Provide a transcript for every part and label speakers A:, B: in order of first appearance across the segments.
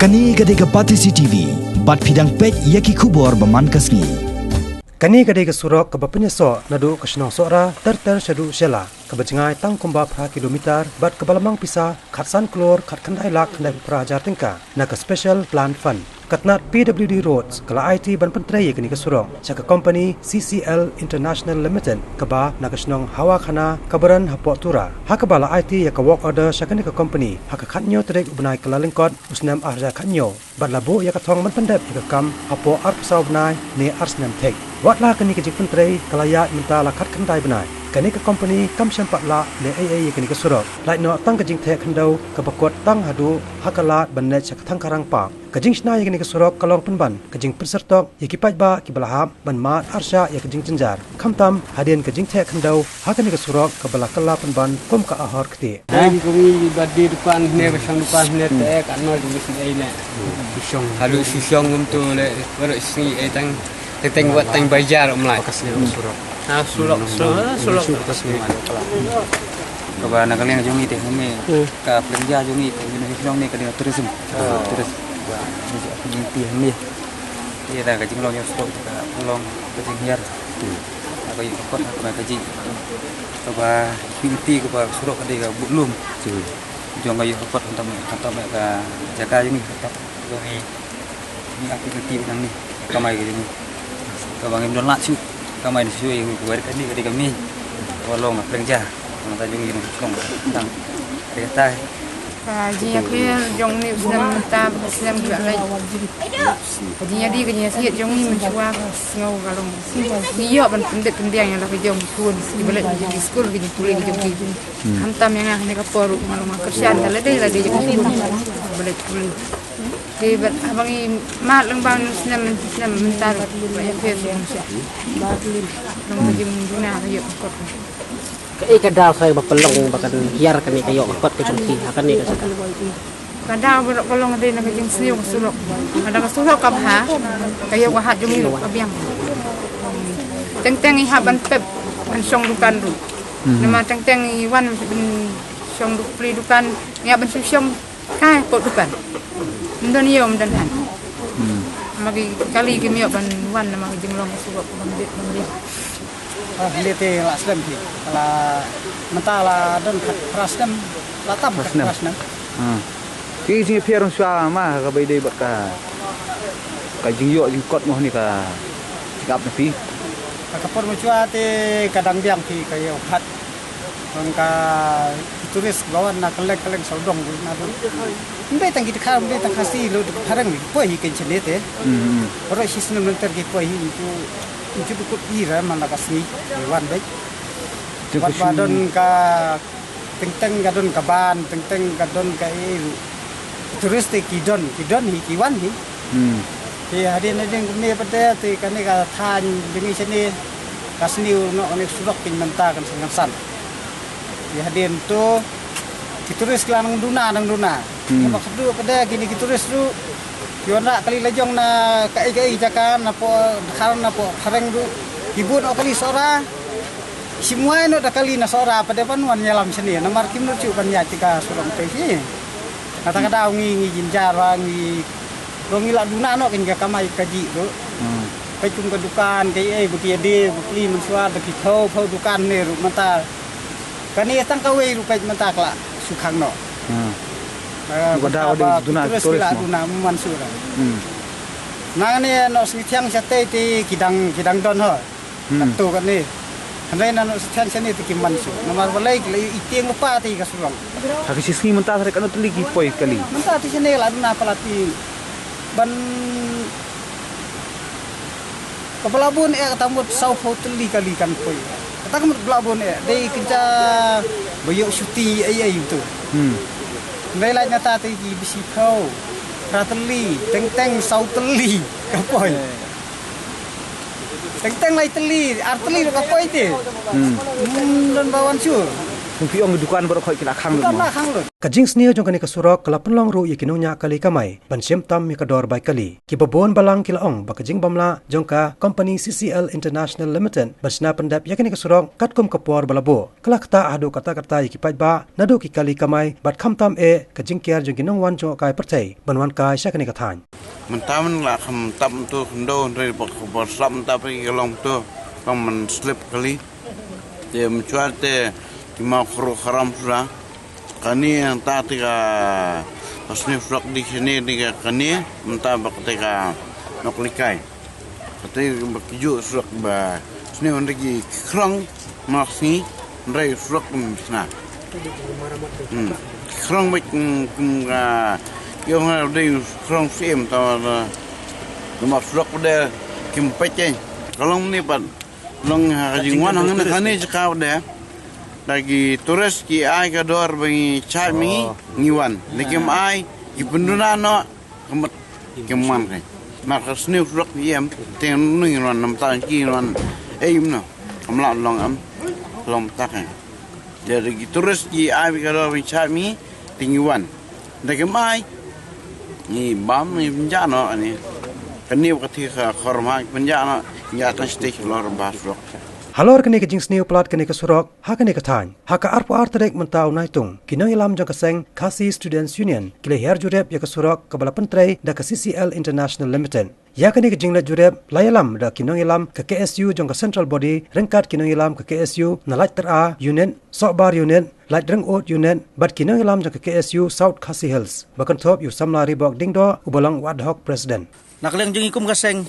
A: Kani gade ke Pati CTV, bat pidang pek yaki kubor baman kasni.
B: Kani gade ke surok ke bapanya so nadu ke senong sora ter shadu shela ke bajengai tang kumba pra kilometer bat ke balamang pisa khatsan klor khat khandai lak khandai prajar tingka na ke special plan fund katnat PWD roads kala IT ban pentrei kini ke surok chaka company CCL International Limited ke ba na ke senong hawa khana kabaran hapok tura hakabala IT ya ke work order shakani ke company hak khatnyo trek ubnai kala lingkot usnam arja khatnyo bat labo ya ke thong man pendep ke kam hapo arpsau bnai ne arsnam tek watla kini ke jipun trei kalaya minta la khat khandai bnai kani ke company kam sempat la le AA kini ke surok lai no tang ke jing the khandau ke bakot tang hadu hakala banne chak thang karang pa ke jing snai kini ke surok kalong penban ke jing persertok ya ki pai ba ki balahap ban mat arsha ya ke jing jenjar khamtam hadien ke jing the khandau hakani ke surok ke bala kala penban kom ka ahor kti
C: Ai kami badi depan ni besang depan ni tak kat nol di sini ni. Susong. Halu susong untuk le baru sini tang teng buat tang bajar mulai.
B: kasni surok
C: Ha sulok
B: kasni
D: Kalau nak kalian jungi teh kami ke pelanja jungi teh ni film ni kena terus terus ni ni dia dah kaji long yang stok ke long kaji hiar apa yang kot apa kaji coba pinti ke ba surok ke dia belum jong kayu kot untuk ke jaga jungi tetap jungi ni aktiviti nang ni kamai ke ni kabang im don lak su kamai di suai buat kali ke kami tolong pelanja kita jungi ni long tang kereta
E: Jadi aku jong ni senam minta senam juga lagi. Jadi di kerja sihat jong ni mencuba ngau kalau dia ban pendek-pendek yang lah jong pun di balik di sekolah kerja tulis kerja jong. Hantam yang nak kapor malu kerjaan dah ada lagi jong balik tulis. Di abang ni mat lembang senam minta banyak jong siap. Long kerja guna kerja kapor.
F: Kadang saya berpelong bahkan hiar kami kayu kot ke cungki akan ni kasih.
E: Kadang berpelong ada nak kerja seni sulok. Kadang sulok kapha kayu wahat jumi abiang. Teng-teng ihaban pep an song dukan du. Nama teng-teng iwan song du pli dukan ya ban song kai pot dukan. Ndon yom dan han. Magi kali kami ban wan nama jenglong sulok bandit.
G: Lete la slam ki la mentala don krasdam la tab krasdam
D: Ki sing pierong sua mah ka bai dei bakka ka jing yo jing kot moh ni ka gap ni
G: kapor mucua te kadang biang ki kayo khat ka turis bawan na kelek saudong na do mbe tang ki khar mbe tang khasi lo pharang ni po hi ken chene te oro hisnam nantar ki po hi itu cukup ira mana kasih hewan baik. Cepat badon ka teng gadon kaban teng gadon ka turistik kidon hikiwan hi. Di hari ni deng kami pada ti kani ka than dengan sini kasni no onek surok pin menta kan sangat. Di hari tu turis kelang duna. Maksud tu pada kini turis tu Yona kali lejong na kai jakan apo kharan apo khareng du hibun kali sora semua no da kali na sora pada panuan nyalam seni namar kim no cu kan ya tika surong teh kata-kata ngi jinjar ngi rongi la duna no kan kamai kaji do kai cum kedukan kai buti ade bukli mensua da ki thau dukan ne ru mata kani tang kawe ru kai mata kala sukhang no
D: Pada ada duna turis
G: duna mansur. Nang ni no sitiang sate ti kidang don ho. Tu kan ni. Andai no sitiang sini ti mansur. Nomor balai itiang apa ti kasurang.
D: Hak sisi mentah rek anu teli ki poi kali.
G: Mentah ti sini la duna pelati. Ban Kepelabun ketambut sau teli kali kan poi. Kata kamu pelabun dei kerja boyok syuti ai tu. Ngai la nyata ti bisi kau rateli teng sau teli kapoi teng lai teli arteli kapoi ti dan bawan sur
D: Mungkin orang dukaan baru kau kira khang
G: Bukan lah hang lo.
B: Kajing sneo jong kani kasurok kala penlong ru yakinunya kali kamai ban siem tam mikador bai kali ki babon balang kila ong ba kajing bamla jong ka company CCL International Limited basna pendap yakani kasurok katkum kapor balabo kala kata adu kata yaki pai ba nadu ki kali kamai bat kham tam kajing kiar jong kinong wan jong kai pertai banwan kai syakani kathan
H: Mentaman lah tam tu ndo dari bersam tapi kalau tu kamu slip kali dia mencuat dia mau haram sudah kani yang tadi ka pasni frog di sini di kani mentah ketika nak likai ketika berkijuk frog ba sini orang lagi kerang masih rai frog sana kerang baik yang ada kerang film tahu nama frog pada kimpecen kalau ni pan long hajingwan hangan kani cakap dah lagi turis ki ai ka dor bagi chat mi ngiwan lekim ai ki penduna no kemet keman kai maka sniu rok yem ten ni ron nam tan ki ron aim no amla long am long tak jadi ki turis ki ai ka dor bagi chat mi tingiwan lekim ai ni bam ni penjana ni keni ketika khorma penjana ya tan stik lor basrok
B: Halor kene kajing sneo plat kene kasurok ha kene kathan ha ka arpo artrek mentau naitung kinong ilam jong kaseng Khasi Students Union kile her jurep ya kasurok kabala pentrei da ka CCL International Limited ya kene kajing la jurep layalam da kinong ilam ka KSU jong ka central body rengkat kinong ilam ka KSU na lait tera unit sokbar unit lait reng ot unit bat kinong ilam jong ka KSU South Khasi Hills bakan top yu samla ribok dingdo ubalang ad hoc president
I: nakleng jong ikum kaseng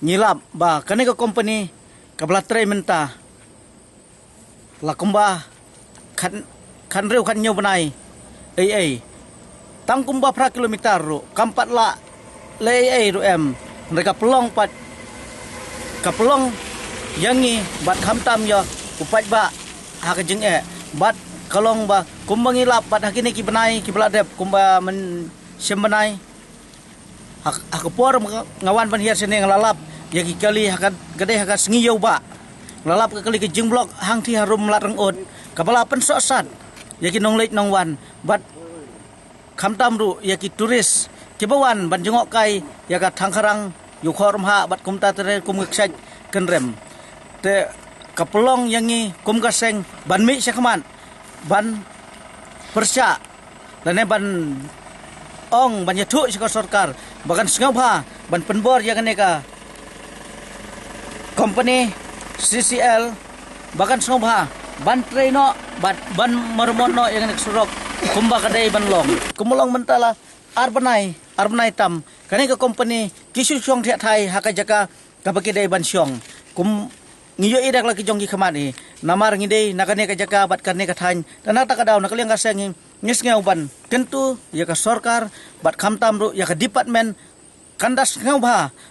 I: nyilap ba kene ka company kabla tray menta lakumba kan reu kan nyu banai ai tangkumba pra kilometer ru kampat la le ai ru em mereka pelong pat kapelong yangi bat khamtam yo upat ba ha ka jing bat kalong ba kumbangi lap bat hakini ki banai ki bladep kumba men sembanai ha kapor ngawan ban hiar sene ngalalap yaki kali hakat gede hakat sengiyo ba lalap ke kali ke jingblok hang ti harum lat rengod kabala pen sosat yaki nongleit nongwan bat khamtam ru yaki turis kibawan ban jengok kai yaka thangkarang yu khorum ha bat kumta tere kum geksaj kenrem te kapelong yangi kum gaseng ban mi syakman ban persya lane ban ong ban yathu syaka sarkar bahkan sengabha ban penbor yakane ka company CCL bahkan sengabha ban traino ban marmono yang nek surok kumba kadai ban long kumulong mentala arbanai tam kane ka company kisu syong thia thai haka jaka ka bakidai ban syong kum ngiyo idak lagi jong ki khamani namar ngidei nakane ka jaka bat kane ka than tanata ka daw nakaliang ka sengi ngisngau ban tentu ya ka sarkar bat khamtam ru ya ka department kandas ngau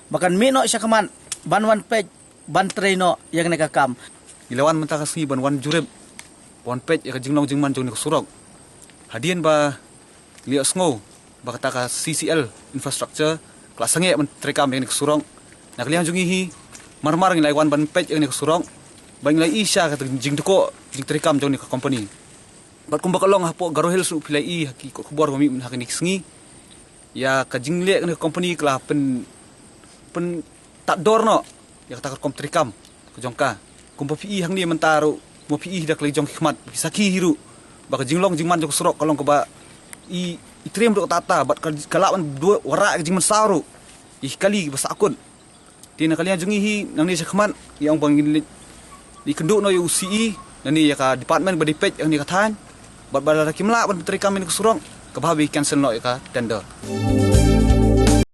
I: bahkan mino isya kaman banwan pej ban traino yang neka kam
D: ilawan mentah kasih ban wan jurep wan pej ya jinglong jingman jong ni surok hadian ba liak sngo ba kata ka CCL infrastructure kelas sange men trekam yang ni surong nak liang jongi hi marmar ngi wan ban pej yang ni surong bang lai isya kata jing deko jing trekam jong ni company bat kumba kalong hapo garohel su pilai i haki ko kubor mi hakini sngi ya ka jingle ni company kala pen tak dorno ya kata kom trikam ko jongka kumpa pi hang ni mentaru mo pi dak le jong hikmat saki hiru bak jinglong jingman jok surok kalong ko ba i itrem dok tata bat kalawan dua wara jingman saru ih kali basa akun tina kalian jongi hi nang ni hikmat yang bang di kenduk no UCI nani ya ka department ba dipet yang ni kathan bat bala kimla ban trikam ni surong kebahabi cancel no ya ka tender